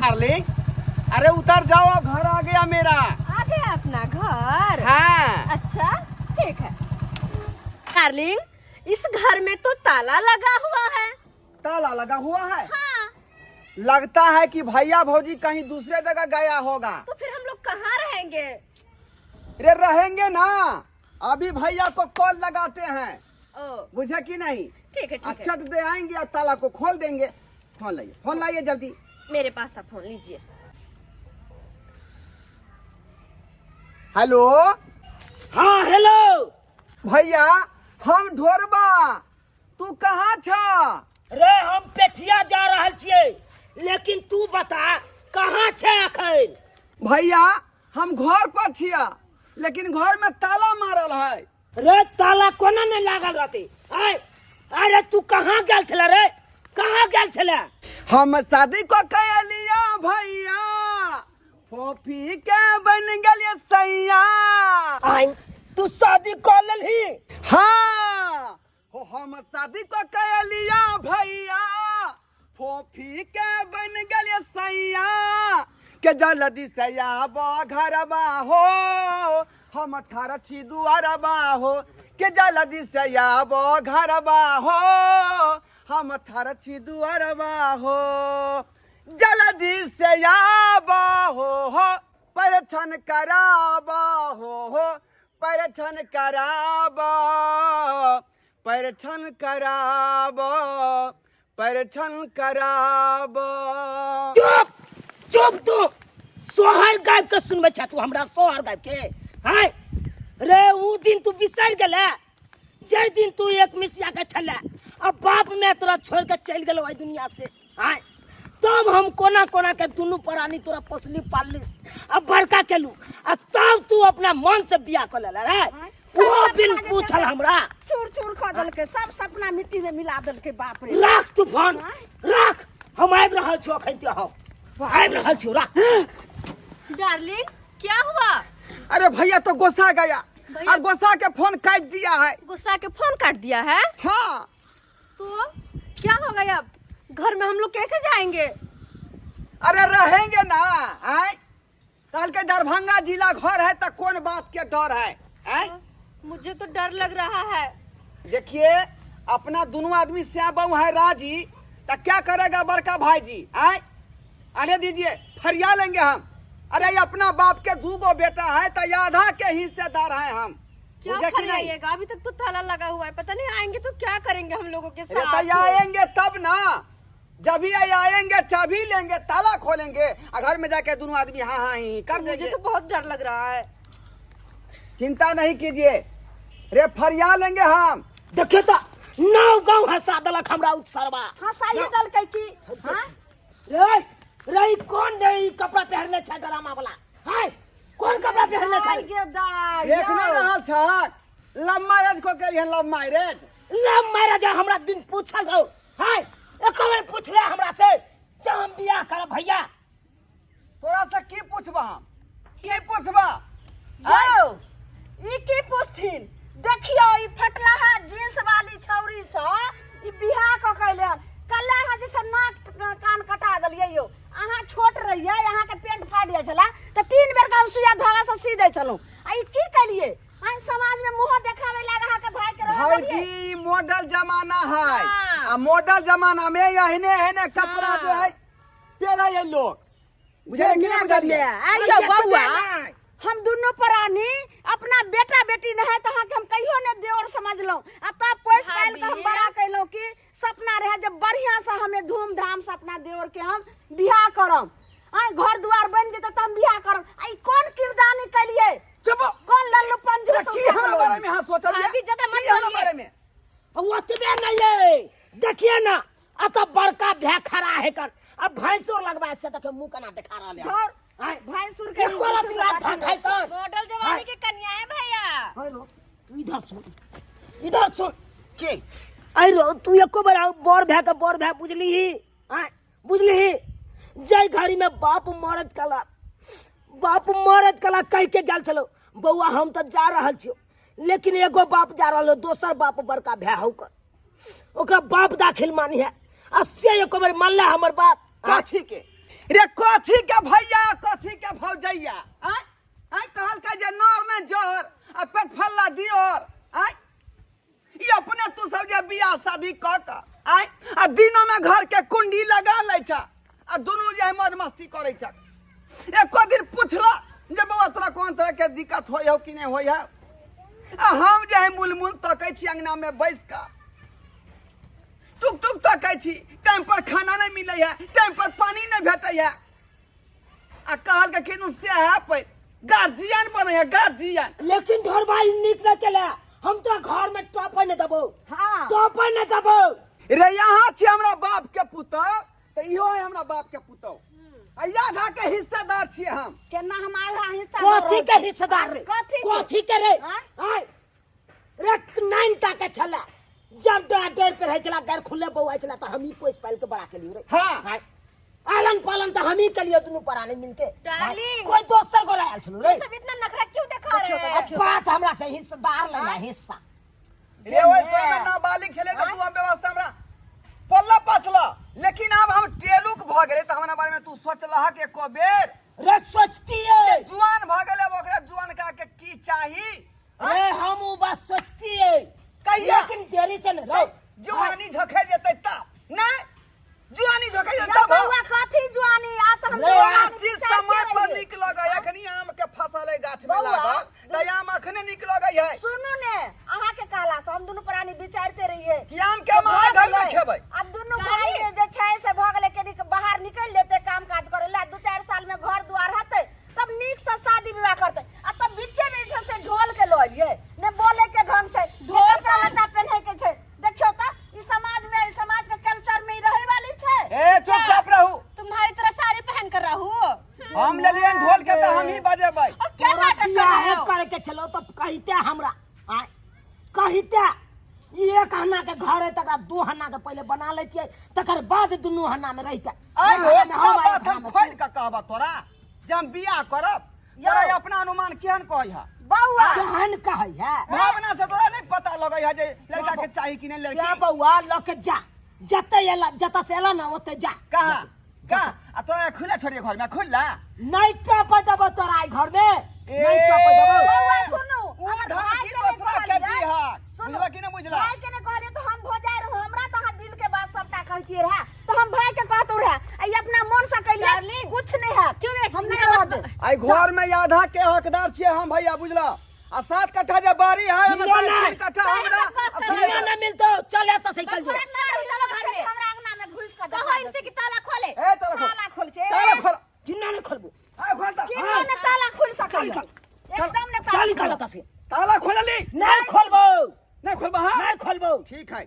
Darling, अरे उतर जाओ, अब घर आ गया मेरा। आ गया अपना घर? हाँ। अच्छा ठीक है। डार्लिंग, इस घर में तो ताला लगा हुआ है। ताला लगा हुआ है? हाँ। लगता है कि भैया भौजी कहीं दूसरे जगह गया होगा। तो फिर हम लोग कहाँ रहेंगे? अरे रहेंगे ना, अभी भैया को कॉल लगाते हैं। ओ बुझे कि नहीं? ठीक है ठीक अच्छा है। तो दे आएंगे और ताला को खोल देंगे। फोन लाइए जल्दी। मेरे पास था फोन, लीजिए। हेलो। हाँ हेलो भैया हम ढोरबा, तू कहाँ था? रे हम पेठिया जा रहल छियै, लेकिन तू बता कहाँ छै अखन? भैया हम घर पर छिया, लेकिन घर में ताला मारल है। रे ताला कोना नहीं लागल रहते? अरे तू कहाँ गेल छले रे? कहाँ गेल छले? हम शादी को कह लिया भैया, फोफी के बन गए सैया। आई तू शादी कर लेलही? हाँ हो, हम शादी को कह लिया भैया, फोफी के बन गए सैया। के जल्दी से आबो घरबा हो, हम 18 छी दुआरबा हो। के जल्दी से आबो घरबा हो, हम 18 छी दुआरबा हो। जल्दी से आबो हो, परछन कराबो हो, परछन कराबो, परछन कराबो, परछन कराबो। चुप चुप तू सोहर गायब के सुनबे छ तू हमरा सोहर गायब के? हाय रे उ दिन तू बिसर गेले, जे दिन तू एक मिसिया के छले, अब बाप में तोरा छोड़ के चल गेलो ओइ दुनिया से। हाय तब हम कोना कोना के दुनू प्राणी तोरा पोसली पालली, अब बड़का केलू, अब तब तू अपना मन से बियाह कर लेला रे। वो बिन पूछल हमरा चूर चूर कर दल के, सब सपना मिट्टी में मिला दल के। बाप रे। राख तू फोन राख, हम आबि रहल छौ अखन ते हम आबि रहल छौ, राख। डार्लिंग क्या हुआ? अरे भैया तो गुस्सा गया, भैया- अब गुस्सा के फोन काट दिया है। गुस्सा के फोन काट दिया है? हाँ। तो क्या होगा अब? घर में हम लोग कैसे जाएंगे? अरे रहेंगे ना। आय कल के दरभंगा जिला घर है तो कौन बात के डर है? आय मुझे तो डर लग रहा है। देखिए अपना दोनों आदमी श्याम बहू है राजी, तो क्या करेगा बड़का भाई जी? आय आने दीजिए, फरिया लेंगे हम। अरे ये अपना बाप के 2 बेटा है तो आधा के हिस्सेदार हैं हम। क्या बुझे कि नहीं? फरियाइएगा? अभी तक तो ताला लगा हुआ है, पता नहीं आएंगे तो क्या करेंगे हम लोगों के अरे साथ। तो आएंगे तब ना, जब भी आएंगे चाबी लेंगे, ताला खोलेंगे और घर में जाके दोनों आदमी हाँ हाँ ही कर मुझे देंगे। तो बहुत डर लग रहा है। चिंता नहीं कीजिए, रे फरिया लेंगे हम। देखिए तो नौ गांव हंसा दलक हमरा उत्सरवा। हाँ साइए दल कह की। हाँ रे रे कौन रे ई कपड़ा पहनले छ ड्रामा वाला? हाय कौन कपड़ा पहनले छ? देख नहीं रहा छक, लव मैरिज को कहिए, लव मैरिज। लव मैरिज हमरा बिन पूछल हो। हाय एक बार पूछले हमरा से हम बियाह करब भैया। तोरा से की पूछबा हम? की पूछबा? यो ई की पूछथिन? देखियो ई फटला है जींस वाली छौरी स ई बियाह क कैले कल्ला है जैसे नाक कान कटा दलिए। यो अहाँ छोट रहिए, अहाँ के पेंट फाट जाय छला त 3 बेर का हम सुइया धागा से सी दै छलौ। आ ई की कलिए? आ समाज में मुंह देखावे लागा हा के भाई के रह भाई दलिए। जी मॉडल जमाना है। हाँ। आ मॉडल जमाना में यहने है कपड़ा हाँ। जो है पहना ये लोग। बुझे कि नहीं बुझलिए? आइयो बउआ, हम दोनों प्राणी अपना बेटा बेटी न है तो हम कहियो ने देवर समझ लो। आ तब पोस पाल के हम बड़ा कैलो कि सपना रहे जब बढ़िया से हमें धूमधाम से अपना देवर के हम बियाह करम। आ घर द्वार बन जेते त हम बियाह करम। आई कौन किरदानी कलिए? चुप। कौन लल्लू पंजू तो की हमरा बारे में हां सोचलिए? अभी ज्यादा मत की हमरा बोलिए। बारे में? ओतबे नहीं है, देखिए ना अत बड़का भै खड़ा है कर, अब भैंसो लगवा से देखे मुंह कना दिखा रहा है। और हाय भैंसुर के एको रात रात खाई तो मॉडल जवानी के कन्या है भैया। हाय रो तू इधर सुन, इधर सुन के आई रो तू एको बार बड़ भै के बड़ भै बुझली ही? हाय बुझली ही? जय घड़ी में बाप मरद कला कह के गेल चलो बउआ हम तो जा रहल छियो, लेकिन एगो बाप जा रहल, दोसर बाप बड़का भै होकर ओकरा बाप दाखिल मानी है। 80 एको बार मान ले हमर बात। काठी के रे कथी के भैया कथी के भौजैया आय आय कहल का जे नर ने जोर आ पेट फल्ला दियोर आय ई अपने तू सब जे बियाह शादी क के आय आ दिनों में घर के कुंडी लगा लै छ आ दुनू जे मौज मस्ती करे छ एको दिन पूछला जे बाबा तोरा कोन तरह के दिक्कत होय हो कि नहीं होय है आ हम जे है मुलमुल तकै छी अंगना में बैस का टुक टुक तकै छी टाइम पर खाना नहीं मिले है टाइम पर पानी नहीं भेटै है आ कहल के केनु से है पे गार्जियन बने है गार्जियन लेकिन घर भाई नीक न चले हम तो घर में टॉप न देबो हाँ टॉप न देबो रे यहाँ छी हमरा बाप के पुतौ तो इहो है हमरा बाप के पुतौ आ आधा के हिस्सेदार छी हम केना हम आधा हिस्सा कथी के हिस्सेदार रे कथी के रे हाँ? आय रे 9टा के छला जब डर पे रहे चला घर खुले बौआ चला तो हम ही पोस पाल के बड़ा के लिए रे हाँ आलन पालन तो हम ही के लिए दोनों पराने मिलके डार्लिंग। कोई दोसर को लायल छलो रे सब इतना नखरा क्यों दिखा रहे हो अब बात हमरा से हिस्सेदार लेना हिस्सा रे ओइ समय में नाबालिग छले तो तू हम व्यवस्था हमरा पल्ला पसला लेकिन अब हम टेलुक भ गेले त हमरा बारे में तू सोचलह के एको बेर रे सोचती है जुआन भ गेले ओकरा जुआन का के की चाही रे हम वो बात सोचती है कहिया? लेकिन देरी से न रे जुआनी झोके जेतै तब नहीं जुआनी झोके जेतै या तब बउआ कथी जुआनी आ त हम रे, आ चीज समय पर निक लगै अखनी आम के फसल है गाछ में बउआ, लागल त आम अखने निक लगै है सुनू ने अहाँ के कहला से हम दुनू प्राणी विचारते रहिए कि आम के मां घर में खेबै अब दुनू भाई जे छै से भ गेले कनी बाहर निकल लेते काम काज करे ला 2-4 साल में घर दुआर हते तब नीक से शादी विवाह करते आ तब बीचे में जे से ढोल के लो लिए ने बोले के ढंग छै ढोल का लता पहने के छै देखियो त ई समाज के कल्चर में ही रहे वाली छै ए चुपचाप रहू तुम्हारी तरह साड़ी पहन कर रहू हम लेलियन ढोल के त हम ही बजेबै और क्या नाटक कर बियाह रहे हो करे के चलो तो कहते हमरा आय कहते एक हन्ना के घर है तक 2 हन्ना के पहले बना लेतिए तकर बाद दुनू हन्ना में रहते आई हो सब बात हम खोल के कहबा तोरा जे हम बियाह करब तोरा अपना अनुमान केहन कहै है बउआ केहन कहै है भावना से तोरा नहीं पता लगै है जे लड़का के चाही कि नहीं क्या लड़की बउआ लके जा जत से एला ना ओते जा कहाँ कहाँ आ तोरा खुला छोड़िए घर में खुला नहीं टप देबो तोरा आई घर में ए, नहीं टप देबो बउआ सुनू ऊ अगर ढंग भाई की के ने दोसरा के दी है सुनू, बुझला कि नहीं बुझला भाई के ने कहले तो हम भोजाई रहू हमरा तो दिल के बात सबटा कहतिए रहा तो हम भाई के कहतो रहा आई अपना मन से कहलिए कुछ नहीं है क्यों हम नहीं रहते आई घर में आधा के हकदार छियै हम भैया बुझला आ 7 कट्ठा जे बारी है हम नहीं, 3 कट्ठा हमरा आ सुनिए ना मिलतो चले तो साइकिल जो हमरा अंगना में घुस के कहो इनसे कि ताला खोले ए ताला खोल छे ताला खोल किन्ना ने खोलबो ए खोल ता किन्नो ने ताला खोल सकल एकदम ने चल ताला निकाल तसे ताला खोलली नहीं खोलबो नहीं खोलबा हां नहीं खोलबो ठीक है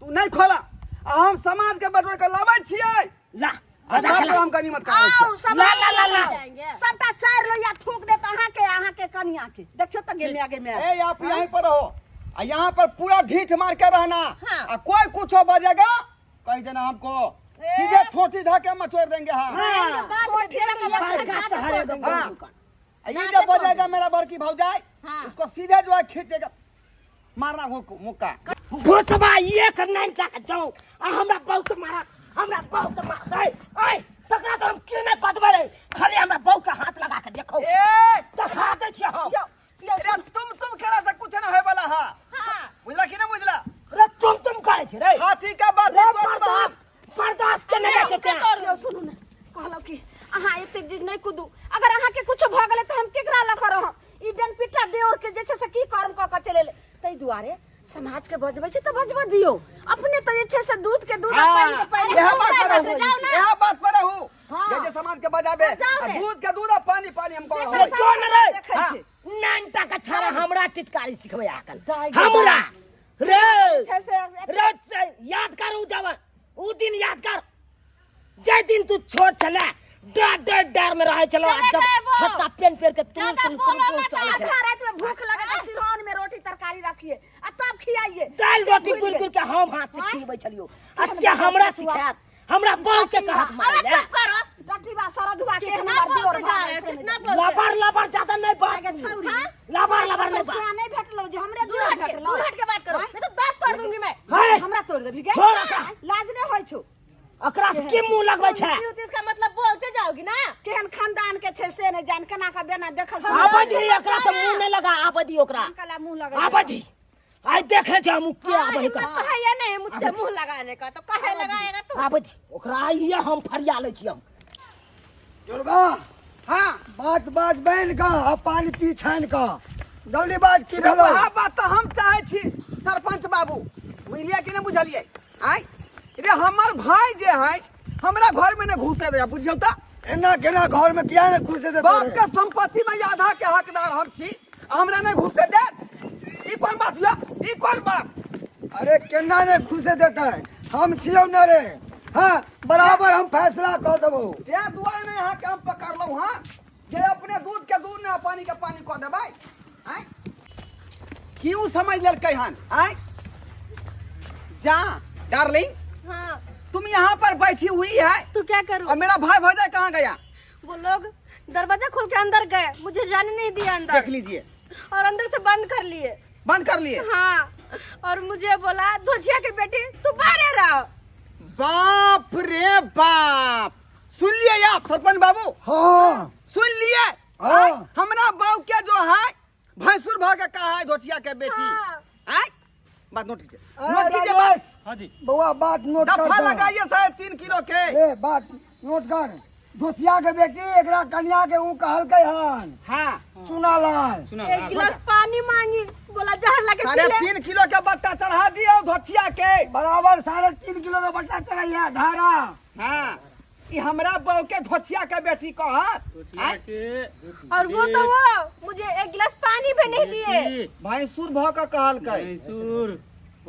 तू नहीं खोला आ हम समाज के बटोर के लाबै छियै ला आधा हम कनी मत कराबै आओ छियै सब ला। सबटा 4 लोया थूक देत अहाँ के कनिया के देखियो त आगे में ए आप यहीं पर रहो आ यहाँ पर पूरा ढीठ मार के रहना हाँ। आ कोई कुछ बजेगा कह देना हमको सीधे ठोटी धके मचोड़ देंगे हाँ हां हाँ। ये जब बजेगा मेरा बड़की भौजाई हाँ। उसको सीधे जो है खींचेगा मारना मुक्का भोसबा ये करना जाके जाओ आ हमरा बहुत मारा हमरा बहुत मार ओए तकरा तो हम क्यों नहीं कदबे रे खाली हमरा बहु के हाथ लगा के देखो ए दिखा दे छी हम अरे तुम खेला से कुछ ना होए वाला हां हां बुझला कि ना बुझला रे तुम करे छी रे हाथी का बात रे कर बहास बर्दाश्त के नहीं सकते कर सुनू ने कहलो कि अहाँ एते चीज नहीं कुदू अगर अहाँ के कुछ भ गेले त हम केकरा ल करब ई डन पिटा देओर के जे छै से की कर्म क के चले तै दुआरे समाज के बजबै छै त बजबा दियो अपने त जे छै से दूध के दूध पानी के पानी यह बात पर रहू हाँ। जे समाज के बजाबे जाओ रे। दूध के दूध और पानी पानी हमको से रहो। तो कौन रे देखै हाँ, छी। नानटा का छारा हमरा टिटकारी सिखबै आकल दाई हमरा रे छै से रोज से याद कर उ जब उ दिन याद कर जे दिन तू छोट छले डर में रहे चलो चले जब गए वो। छोटा पेन पेन के तुम ज्यादा तुम बोलो तुम मत चले आधा रात में भूख लगे त सिरौन में रोटी तरकारी रखिए आ तब खियाइए दाल से रोटी भूल गुड़ गए। गुड़ के हम हाथ से हाँ? खिलबै छलियो अस्य हमरा सिखात हमरा बाप के कहत मारे चुप करो डटिबा सरधुआ के हमर दियोर कितना लबर लबर ज्यादा नहीं बात छौरी लबर लबर नहीं बात से नहीं भेटलो जे हमरे दूर हट के बात करो मैं तो दांत तोड़ दूंगी मैं है हमरा तोड़ देबी के छोड़ का लाज नहीं होय छौ अकरा से की मुंह लगबै छै इसका मतलब बोलते बताओगी ना केहन खानदान के छै से नहीं जान केना का बेना देखल आबदी एकरा से मुंह नहीं लगा आबदी ओकरा कला मुंह लगा आबदी आई देखे जा मुंह के आबे हिम्मत का तो है ये नहीं मुझसे मुंह लगाने का तो कहे लगाएगा तू आबदी ओकरा ये हम फरिया ले छी हम दुर्गा हाँ बात बात बहन का आ पानी पी छान का जल्दी बात की भेलो वहाँ बात तो हम चाहे छी सरपंच बाबू बुझलिए कि नहीं बुझलिए आय रे हमर भाई जे है हमरा घर में न घुसे दे बुझियो त एना केना घर में किया ने घुसे देते बाप के संपत्ति में आधा के हकदार हम छी हमरा ने घुसे दे ई कोन बात हुआ ई कोन बात अरे केना ने घुसे देता है हम छियो न रे हाँ बराबर हम फैसला कर देबो ते दुआरे ने यहाँ के हम पकड़ लो हाँ जे अपने दूध के दूध ने पानी के पानी कर देबै आय क्यों समझ ललकै हन आय जा डार्लिंग हाँ तुम यहाँ पर बैठी हुई है तू क्या करूं और मेरा भाई भौजाई कहाँ गया वो लोग दरवाजा खोल के अंदर गए मुझे जाने नहीं दिया अंदर देख लीजिए और अंदर से बंद कर लिए बंद कर लिए हाँ और मुझे बोला धोजिया की बेटी तू बाहर रहो बाप रे बाप सुन लिए आप सरपंच बाबू हाँ सुन लिए हाँ। हमरा बाबू के जो है भैंसुर भाग के कहा है धोतिया के बेटी हाँ। आय बात नोट कीजिए अरे नोट कीजिए राजेश, बात हाँ जी बउआ बात नोट कर डफा दो। लगाइए साढ़े 3 किलो के ए बात नोट कर दोसिया के बेटी एकरा कन्या के ऊ कहलकै हन हाँ चुनालाल सुना एक गिलास पानी मांगी बोला जहर लगे साढ़े पी ले 3 किलो के बट्टा चढ़ा दियो धोतिया के बराबर 3.5 किलो का बट्टा चढ़ैया धारा हाँ ई हमरा बाबू के धोतिया के बेटी कहत आय? और वो तो वो मुझे एक गिलास पानी भी नहीं दिए भैंसुर भाग के कहलकै मैसूर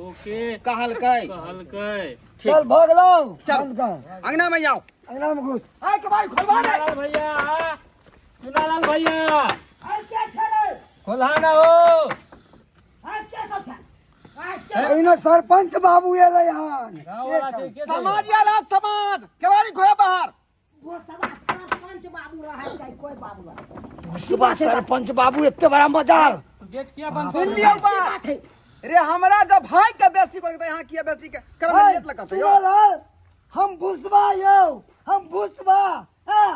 ओके कहलकै कहलकै चल भाग लो चल। बंद कर अंगना में जाओ अंगना में घुस आय के भाई खोलवा दे चुनालाल भैया चुनालाल भैया आई क्या छरे खोला ना हो आई क्या सब छे आई क्या एने सरपंच बाबू एलै हन गाँव वाला से के समाज याला समाज केवारी खोया बाहर वो सब सरपंच बाबू रहा है चाहे कोई बाबू रहा घुसबा सरपंच बाबू एते बड़ा मजाल गेट क्या बंद सुन कर लियो क्या बात बात है रे हमरा जब भाई के बेइज्जती करके यहाँ किया बेइज्जती के करम ए, लेट लगत यो चुनालाल हम भुसबा यो हम भुसबा हां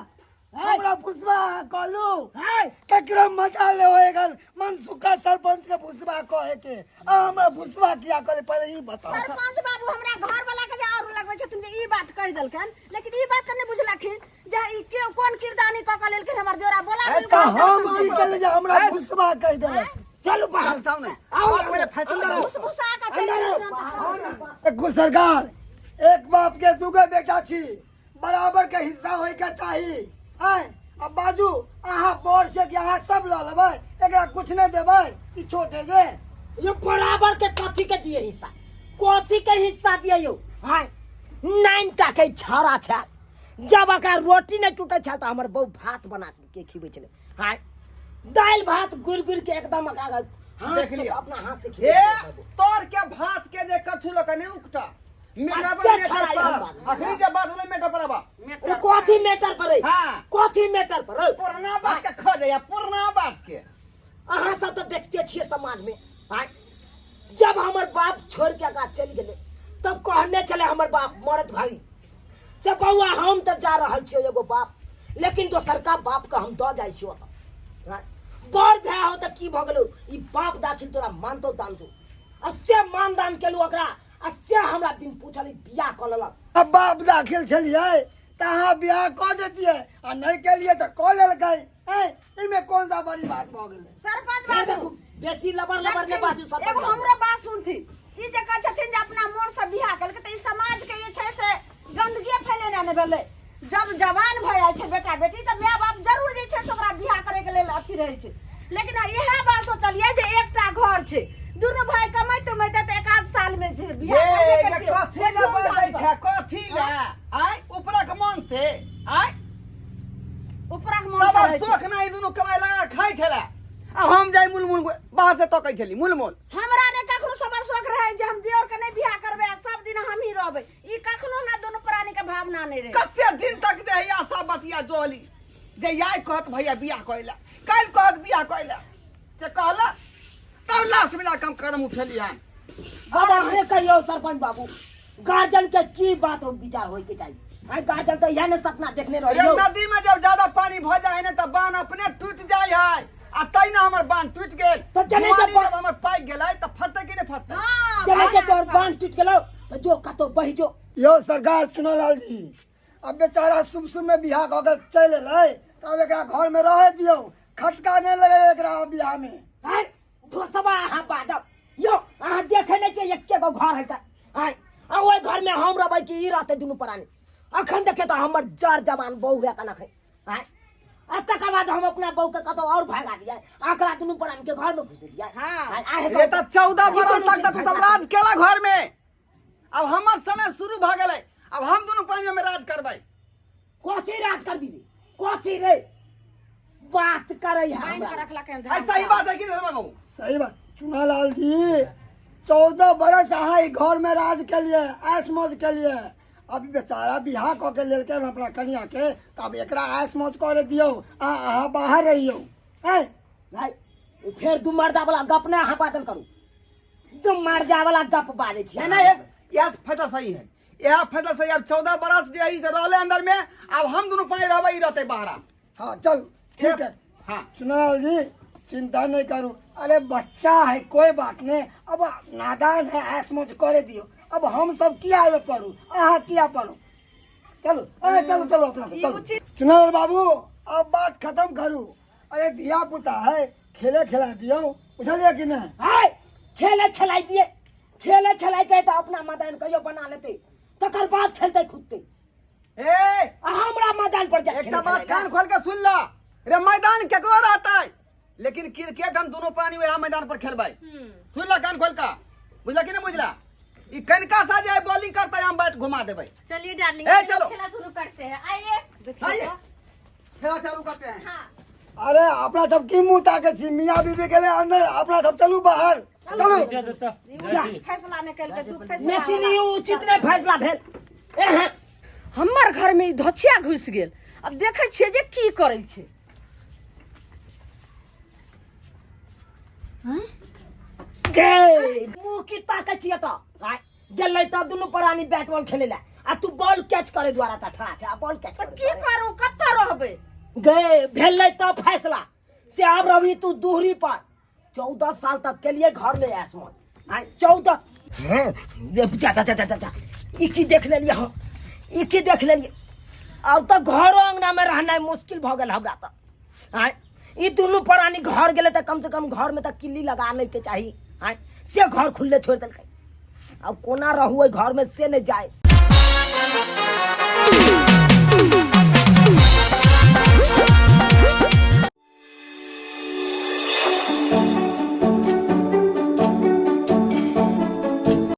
हमरा भुसबा कहलू हाय केकरा मजाल होएगन मनसुखा सरपंच के भुसबा कहे के आ हमरा भुसबा किया करे पहले ई बता सरपंच बाबू हमरा घर वाला के जे और लगबै छथिन जे ई बात कह देलकन लेकिन ई बात त नहीं बुझलखिन जे ई के कोन किरदानी क के लेलखिन हमर जोरा बोला भी का हम की करे जे हमरा भुसबा कह देले चलो बाहर सामने आओ और मेरे फैसला रहो भुसभुसा का चले एगो सरकार एक बाप के दूगो बेटा छी बराबर के हिस्सा होय के चाही आय अब बाजू अहाँ बोर से कि अहाँ सब ल लेबै एकरा कुछ नहीं देबै ई छोटे जे ये बराबर के कथी के दिए हिस्सा कथी के हिस्सा दिए यो हाय 9 टा के छाड़ा छा जब अकरा रोटी नहीं टूटे छा तो हमर बहु भात बना के खिबै छले हाय दाल भात गुड़ के एकदम अकरा हाथ देख से लिया। अपना हाथ से हे खिबै तोर के भात के जे कथु लोग ने उकटा मेरा अच्छा छड़ा ई हम बात। अखनी जे बात होले में कपड़ाबा अरे कथी मैटर पर हाँ। कथी मैटर पर पुराना बात के खो जाया पुराना बात के अहाँ सब तो देखते छियै समाज में हाय जब हमर बाप छोड़ के अकरा चल गेले तब कहने चले हमर बाप मरद घड़ी से बउआ हम तो जा रहल छियै एगो बाप लेकिन दोसर का बाप के हम दऽ जाइ छियै ओतऽ हाय बड़ भए हो तऽ की भऽ गेलौ ई बाप दाखिल तोरा मानतो दानतो असे मान दान केलू ओकरा असे हमरा बिन पूछल बियाह कऽ लेलक अब बाप दाखिल छलिए त अहाँ बियाह कऽ देतिए आ नहीं केलिए त कऽ लेलकै इमे कौन सा बड़ी बात भऽ गेलै सरपंच हे बाबू देखू बेसी लबर लबर ने बाजू सब एगो हमरा बात सुनथि ई जे कहै छथिन जे अपना मोन से बियाह केलकै त ई समाज के जे छै से गंदगी फैलेने ने भेलै जब जवान भऽ जाइ छै बेटा बेटी त माय बाप जरूर जे छै से ओकरा बियाह करे के लेल अथी रहै छै लेकिन इहे बात सोचलिए जे एकटा घर छै दुनू भाई कमाइते कमाइते त एक आध साल में जे बियाह ये करबे जे कथी ले बजै छै कथी ले आय ऊपरक मन से आय ऊपरक मोन से सब रहै छै। शौक नहीं दुनू कमाई लगा खाइ छले आ हम जाई मुलमुल बाहर से तकै छली मुलमुल हमरा ने कखनो सबर शौक रहे जे हम दियोर के नहीं बियाह करबे आ सब दिन हम ही रहबै ई कखनो हमरा दोनों प्राणी के भावना नहीं रहे कते दिन तक दे या सब बतिया जोली जे याय कहत भैया बियाह कइला काल कहत बियाह कइला से कहला तब लास्ट में कम कदम उठेली हन बाबा हे कहियो सरपंच बाबू गार्जियन के की बात हो विचार होय के चाहिए। हां गार्जियन तो यह ने सपना देखने ये रहियो। नदी में जब ज्यादा पानी भ जाए ना तो बांध अपने टूट जाए है आ तै ना हमर बांध टूट गेल तो जने पानी जब जब हमर पाइक गेलै तो फटते कि नहीं फटते हाँ, चले के तोर बांध टूट गेलो तो जो कतो बहि जो। यो सरकार चुनालाल जी, अब बेचारा शुभ शुभ में बिहार होकर चल अलै तो अब एकरा घर में रह दियो, खटका नहीं लगे एकरा बियाह में। हां धोसबा हां बाजब यो अहाँ देखे नहीं छै एके गो घर है त। हां आ ओइ घर में हम रहबै कि ई रहते दुनु प्राणी। अखन देखे तो हमर जर जवान बहू है कनख है। हां आ तकर बाद हम अपना बहू के कतो और भागा दिया आकरा दुनु प्राणी के घर में घुस दिया। हाँ। ये तो 14 बरस तक तू सब राज केला घर में। अब हमर समय शुरू भ गेलै, अब हम दोनों पानी में राज करबै। कोथी राज करबी रे कोथी रे बात करे है बांध के हमरा। रखला के ऐसा ही बात है कि धर्मा बाबू सही बात चुनालाल जी, 14 बरस अहाँ ई घर में राज के लिए ऐश मौज के लिए, अभी बेचारा बिहार कऽ के लेलकै हम अपना कनिया के, तो अब एकरा ऐश मौज करे दियो, अहाँ बाहर रहियो। हैं भाई फिर दू मर्दा वाला गप ने अहाँ बातन करू। दू मर्दा वाला गप बाजे छी। नहीं नहीं यह फैसला सही है, यह फैसला सही। अब 14 बरस जे ई रहले अंदर में, अब हम दोनों पानी रहबै, ई रहते बाहर। हाँ चल ठीक है हाँ चुनालाल जी, चिंता नहीं करो। अरे बच्चा है कोई बात नहीं, अब नादान है ऐश मौज करे दियो। अब हम सब किया आवे पढ़ू, अहाँ किया पढ़ो। चलो चलो चलो अपना से, चलो चुनालाल बाबू अब बात खत्म करू। अरे धिया पुता है खेले खिला दियो, बुझलिए कि नहीं। हाय खेले खिलाई दिए, खेले खिलाई के तो अपना मैदान कहियो बना लेते, तकर बाद खेलते कूदते। ए हमरा मैदान पर जा एक बात कान खोल के सुन ला, रे मैदान केकरो रहता है, लेकिन क्रिकेट हम दोनों पानी में मैदान पर खेलबै। सुन ला कान खोल का, बुझला कि नहीं बुझला। ई कनका सा जे बॉलिंग करता है हम बैट घुमा देबै। चलिए डार्लिंग ए, चलो। खेला शुरू करते हैं। आइए आइए खेला चालू करते हैं। हाँ अरे अपना सब की मुंह ताके छी, मियाँ बीबी के लिए अंदर, अपना सब चलू बाहर चलो। फैसला निकल के तू फैसला मेटिनी उचित नहीं फैसला भेल। एहे हमर घर में ई धोछिया घुस गेल। अब देखे छियै जे की करे छै। गे मुंह की ताके छिए तो हाय गेलै तो दुनु प्राणी बैट बॉल खेले ला आ तू बॉल कैच करे द्वारा त ठड़ा छै, बॉल कैच तो करे की करू, कत्ता रहबै। गे भेलै तो फैसला से अब रवि तू दूहरी पर 14 साल तक के लिए घर में ऐश मौज। हाय 14 हैं जा जा जा जा जा ई की देख लेलिए हम, ई की देख लेलिए। अब तो घरो अंगना में रहना मुश्किल भ गेल हमरा तो। हाय ई दुनु प्राणी घर गेले तो कम से कम घर में तो किल्ली लगा ले के चाहिए। हाय से घर खुले छोड़ देलकै, अब कोना रहू घर में से नहीं जाए